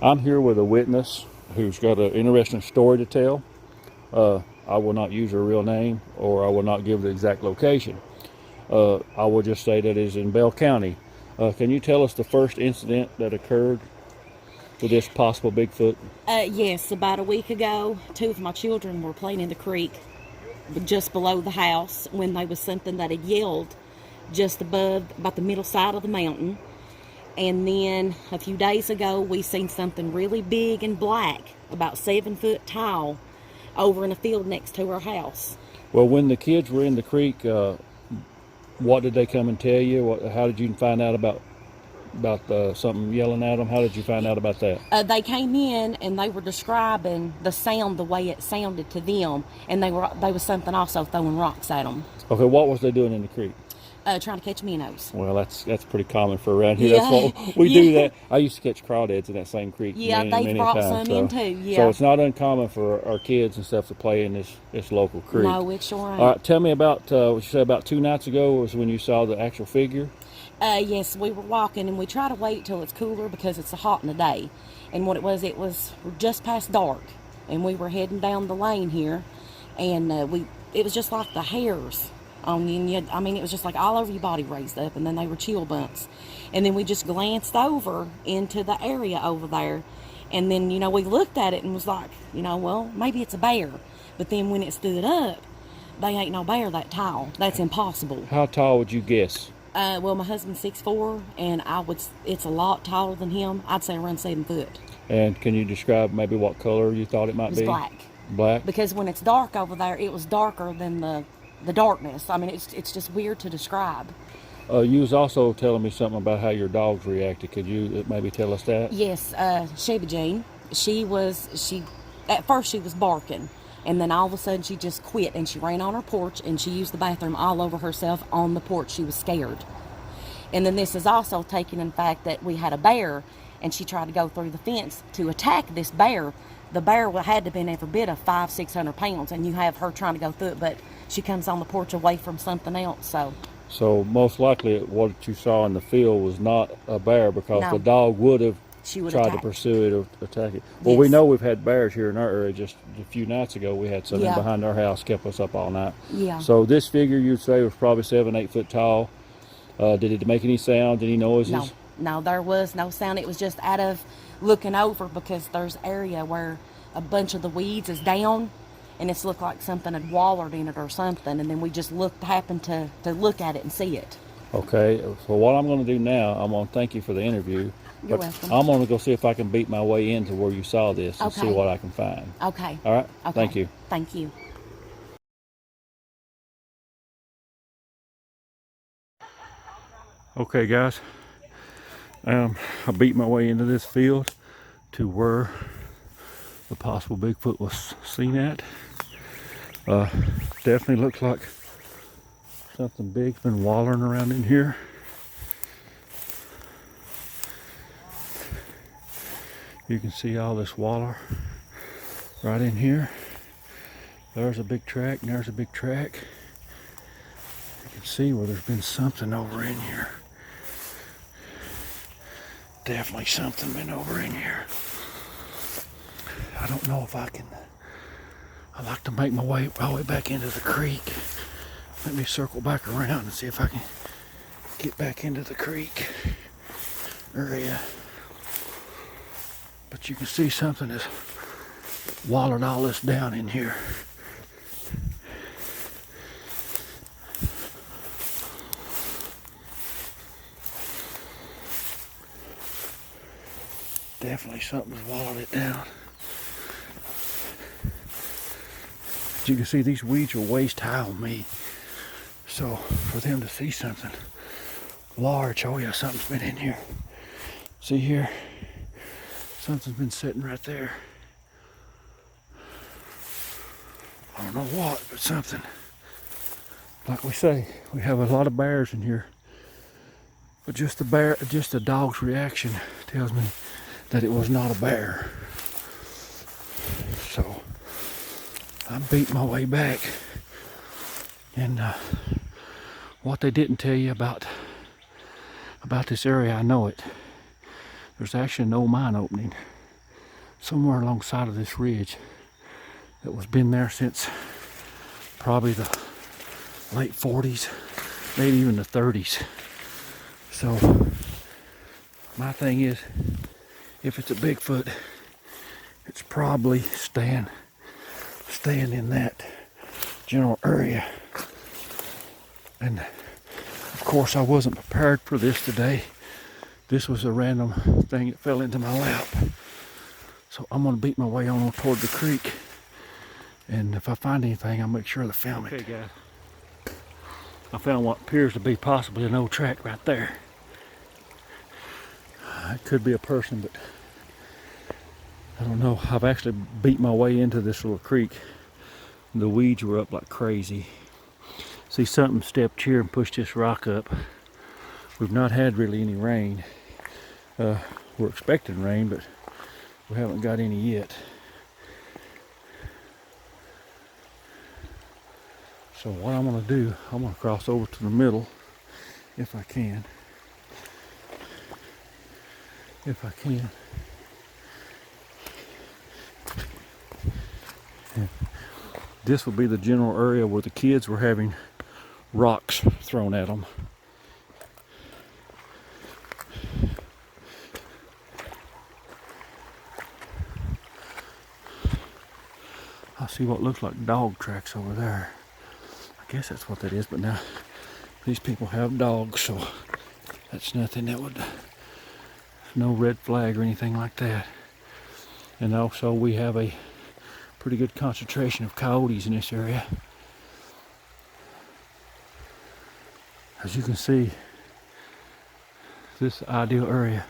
I'm here with a witness who's got an interesting story to tell. I will not use her real name, or I will not give the exact location. I will just say that it is in Bell County. Can you tell us the first incident that occurred with this possible Bigfoot? Yes, about a week ago, two of my children were playing in the creek just below the house when there was something that had yelled just above, about the middle side of the mountain. And then a few days ago, we seen something really big and black, about 7 foot tall, over in a field next to our house. Well, when the kids were in the creek, what did they come and tell you? How did you find out about something yelling at them? How did you find out about that? They came in and they were describing the sound the way it sounded to them, and they was something also throwing rocks at them. Okay, what was they doing in the creek? Trying to catch minnows. Well, that's pretty common for around here. Yeah. That's what we do. That I used to catch crawdads in that same creek. Yeah, many brought times. some in too. Yeah. So it's not uncommon for our kids and stuff to play in this local creek. No, it sure ain't. All right, tell me about what you said about 2 nights ago was when you saw the actual figure. Yes, we were walking, and we try to wait till it's cooler because it's hot in the day. And what it was just past dark, and we were heading down the lane here, and it was just like the hairs on you. I mean, it was just like all over your body raised up, and then they were chill bumps. And then we just glanced over into the area over there, and then, we looked at it and was like, well, maybe it's a bear. But then when it stood up, they ain't no bear that tall. That's impossible. How tall would you guess? Well, my husband's 6'4", and it's a lot taller than him. I'd say around 7 foot. And can you describe maybe what color you thought it might be? It was black. Black? Because when it's dark over there, it was darker than the darkness. I mean, it's just weird to describe. You was also telling me something about how your dogs reacted. Could you maybe tell us that? Yes, Sheba Jean, at first she was barking. And then all of a sudden she just quit, and she ran on her porch, and she used the bathroom all over herself on the porch. She was scared. And then this is also taken in fact that we had a bear, and she tried to go through the fence to attack this bear. The bear had to have been every bit of 500-600 pounds, and you have her trying to go through it, but she comes on the porch away from something else. So most likely what you saw in the field was not a bear, because No. the dog would have tried attack. to pursue it or attack it. Well, Yes. we know we've had bears here in our area. Just a few nights ago, we had something Yeah. behind our house, kept us up all night. Yeah. So this figure, you'd say, was probably 7-8 foot tall. Did it make any sound, any noises? No, there was no sound. It was just out of looking over, because there's area where a bunch of the weeds is down, and it's looked like something had wallered in it or something, and then we just happened to look at it and see it. Okay, so what I'm going to do now, I'm going to thank you for the interview. You're but welcome. I'm going to go see if I can beat my way into where you saw this and see Okay. what I can find. Okay. All right? Okay. Thank you. Thank you. Okay, guys. I beat my way into this field to where the possible Bigfoot was seen at. Definitely looks like something big's been wallering around in here. You can see all this waller right in here. There's a big track, and there's a big track. You can see where there's been something over in here. Definitely something been over in here. I don't know if I can. I'd like to make my way all the way back into the creek. Let me circle back around and see if I can get back into the creek area. But you can see something has wallowed all this down in here. Definitely something's wallowed it down. As you can see, these weeds are waist high on me. So for them to see something large, oh yeah, something's been in here. See here? Something's been sitting right there. I don't know what, but something. Like we say, we have a lot of bears in here. But just the dog's reaction tells me that it was not a bear. So I beat my way back. And what they didn't tell you about this area, I know it. there's actually an old mine opening somewhere alongside of this ridge that was been there since probably the late 40s, maybe even the 30s. So my thing is, if it's a Bigfoot, it's probably staying in that general area. And of course I wasn't prepared for this today. This was a random thing that fell into my lap. So I'm gonna beat my way on toward the creek, and if I find anything, I'll make sure to film it. Okay guys, I found what appears to be possibly an old track right there. It could be a person, but I don't know. I've actually beat my way into this little creek. The weeds were up like crazy. See, something stepped here and pushed this rock up. We've not had really any rain. We're expecting rain, but we haven't got any yet. So what I'm gonna do, I'm gonna cross over to the middle if I can. And this will be the general area where the kids were having rocks thrown at them. I see what looks like dog tracks over there. I guess that's what that is, but now these people have dogs, so that's nothing that would, no red flag or anything like that. And also we have a pretty good concentration of coyotes in this area. As you can see, this ideal area.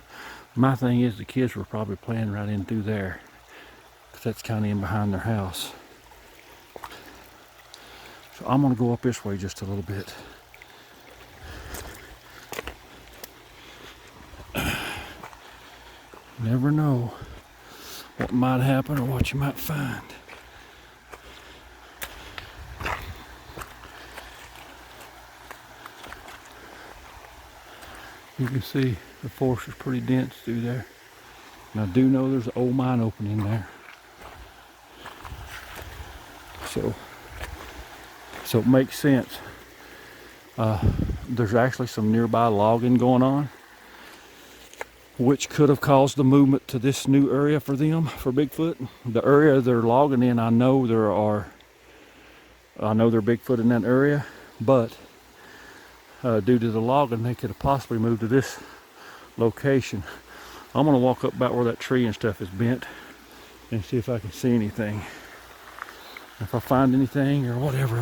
My thing is, the kids were probably playing right in through there, because that's kind of in behind their house. So I'm gonna go up this way just a little bit. Never know what might happen or what you might find. You can see the forest is pretty dense through there. And I do know there's an old mine opening there. So it makes sense. There's actually some nearby logging going on, which could have caused the movement to this new area for them, for Bigfoot. The area they're logging in, I know there are Bigfoot in that area, but due to the logging, they could have possibly moved to this location. I'm gonna walk up about where that tree and stuff is bent and see if I can see anything. If I find anything or whatever,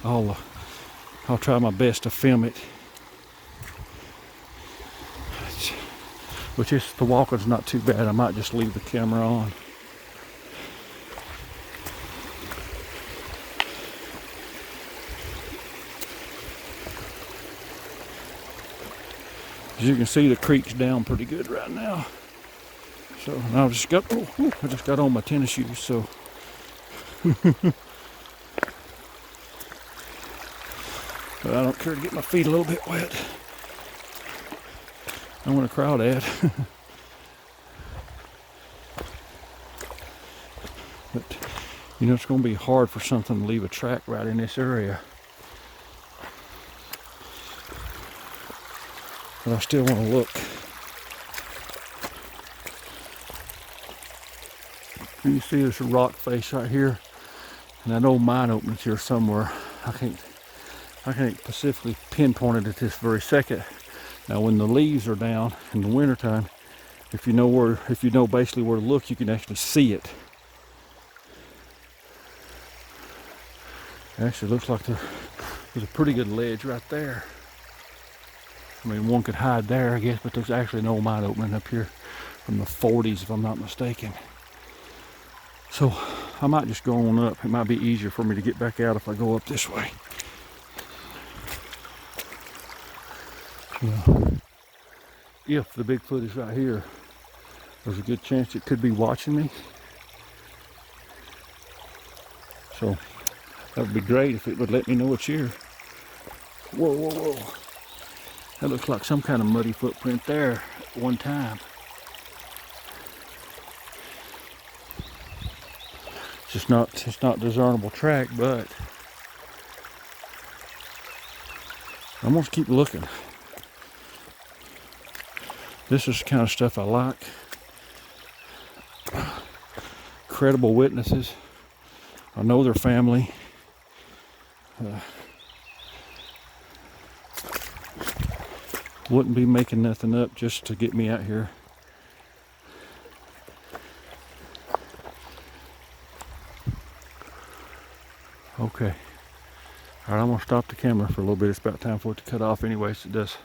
I'll try my best to film it. Which is, the walking's not too bad. I might just leave the camera on. As you can see, the creek's down pretty good right now. So I just got on my tennis shoes, so but I don't care to get my feet a little bit wet. I want a crawdad. But you know, it's going to be hard for something to leave a track right in this area. But I still want to look. You see there's a rock face right here, and that old mine opening's here somewhere. I can't specifically pinpoint it at this very second. Now when the leaves are down in the wintertime, if you know basically where to look, you can actually see it. It actually looks like there's a pretty good ledge right there. I mean, one could hide there, I guess, but there's actually an old mine opening up here from the 40s, if I'm not mistaken. So I might just go on up. It might be easier for me to get back out if I go up this way. If the Bigfoot is right here, there's a good chance it could be watching me. So that would be great if it would let me know it's here. Whoa, whoa, whoa. That looks like some kind of muddy footprint there. one time. It's not discernible track, but I'm gonna keep looking. This is the kind of stuff I like. Credible witnesses. I know their family. Wouldn't be making nothing up just to get me out here. Okay. Alright, I'm going to stop the camera for a little bit. It's about time for it to cut off anyways. It does.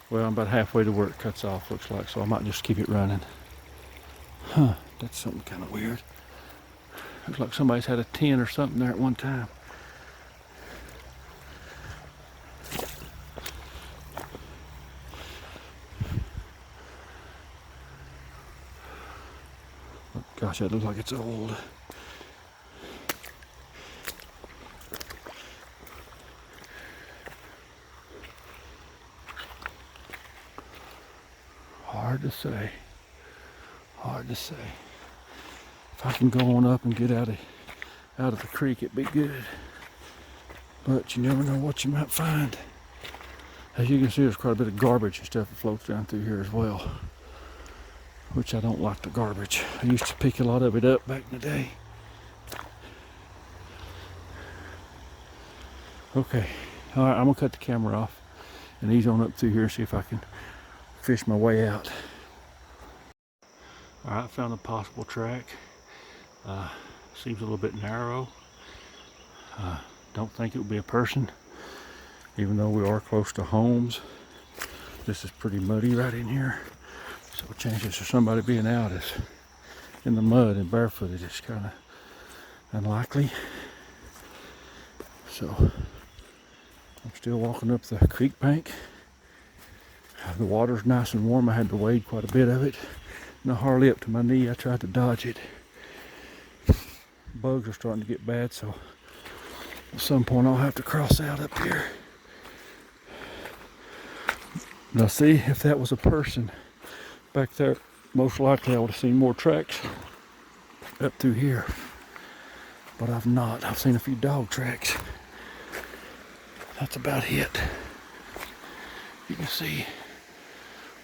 Well, I'm about halfway to where it cuts off, looks like, so I might just keep it running. Huh, that's something kind of weird. Looks like somebody's had a tent or something there at one time. Oh, gosh, that looks like it's old. Hard to say. Hard to say. If I can go on up and get out of the creek, it'd be good. But you never know what you might find. As you can see, there's quite a bit of garbage and stuff that floats down through here as well. Which I don't like the garbage. I used to pick a lot of it up back in the day. Okay. Alright, I'm gonna cut the camera off and ease on up through here and see if I can fish my way out. Alright, I found a possible track. Seems a little bit narrow. Don't think it would be a person, even though we are close to homes. This is pretty muddy right in here, so chances of somebody being out is in the mud and barefooted is kind of unlikely. So I'm still walking up the creek bank. The water's nice and warm. I had to wade quite a bit of it. Not hardly up to my knee. I tried to dodge it. Bugs are starting to get bad, so at some point I'll have to cross out up here. Now see, if that was a person back there, most likely I would have seen more tracks up through here. But I've not. I've seen a few dog tracks. That's about it. You can see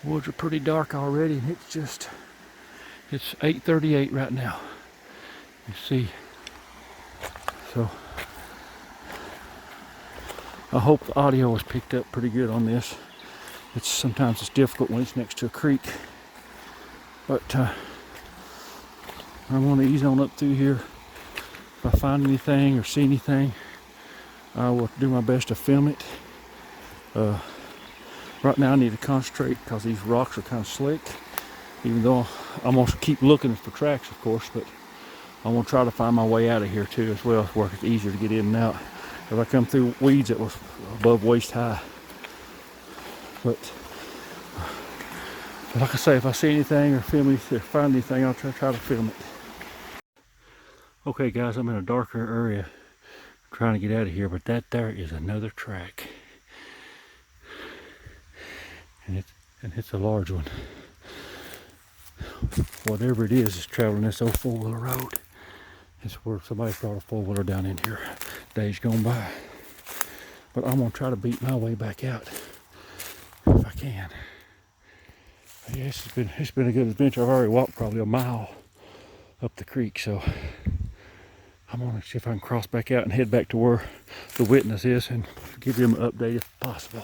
woods are pretty dark already, and it's 8:38 right now. You see, so I hope the audio was picked up pretty good on this. Sometimes it's difficult when it's next to a creek, but I want to ease on up through here. If I find anything or see anything, I will do my best to film it. Right now I need to concentrate because these rocks are kind of slick, even though I'm going to keep looking for tracks, of course, but I'm going to try to find my way out of here too as well, where it's easier to get in and out. If I come through weeds that was above waist high. But like I say, if I see anything or find anything, I'll try to film it. Okay guys, I'm in a darker area trying to get out of here, but that there is another track. And it's a large one. Whatever it is traveling this old four-wheeler road. It's where somebody brought a four-wheeler down in here days gone by. But I'm gonna try to beat my way back out if I can. But yeah, it's been a good adventure. I've already walked probably a mile up the creek, so I'm gonna see if I can cross back out and head back to where the witness is and give him an update if possible.